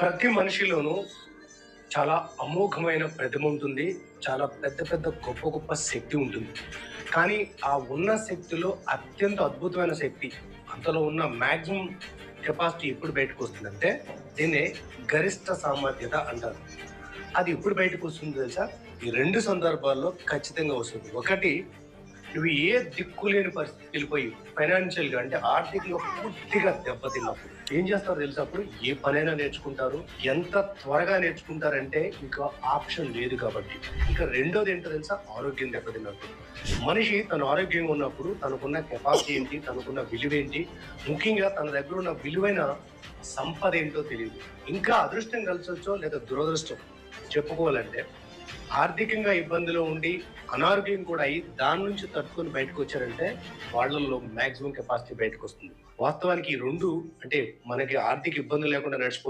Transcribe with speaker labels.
Speaker 1: ప్రతి మనిషిలోనూ చాలా అమోఘమైన ప్రతిభ ఉంటుంది. చాలా పెద్ద పెద్ద గొప్ప గొప్ప శక్తి ఉంటుంది. కానీ ఆ ఉన్న శక్తిలో అత్యంత అద్భుతమైన శక్తి, అంతలో ఉన్న మాక్సిమం కెపాసిటీ ఎప్పుడు బయటకొస్తుందంటే దీన్నే గరిష్ట సామర్థ్యత అంటారు. అది ఎప్పుడు బయటకొస్తుందో తెలుసా? ఈ 2 సందర్భాల్లో ఖచ్చితంగా వస్తుంది. ఒకటి, నువ్వు ఏ దిక్కులేని పరిస్థితికి వెళ్ళిపోయి ఫైనాన్షియల్‌గా అంటే ఆర్థికంగా పూర్తిగా దెబ్బతిన్నప్పుడు ఏం చేస్తారో తెలుసా? అప్పుడు ఏ పనైనా నేర్చుకుంటారు. ఎంత త్వరగా నేర్చుకుంటారంటే ఇంకా ఆప్షన్ లేదు కాబట్టి. ఇంకా రెండోది ఏంటో తెలుసా? ఆరోగ్యం దెబ్బతిన్నప్పుడు. మనిషి తను ఆరోగ్యంగా ఉన్నప్పుడు తనకున్న కెపాసిటీ ఏంటి, తనకున్న విలువేంటి, ముఖ్యంగా తన దగ్గర ఉన్న విలువైన సంపద ఏంటో తెలియదు. ఇంకా అదృష్టం కలిసొచ్చో లేదా దురదృష్టం చెప్పుకోవాలంటే ఆర్థికంగా ఇబ్బందిలో ఉండి అనారోగ్యం కూడా అయ్యి దాని నుంచి తట్టుకొని బయటకు వచ్చారంటే వాళ్ళల్లో మాక్సిమం కెపాసిటీ బయటకు వస్తుంది. వాస్తవానికి ఈ రెండు అంటే మనకి ఆర్థిక ఇబ్బందులు లేకుండా నడిచిపో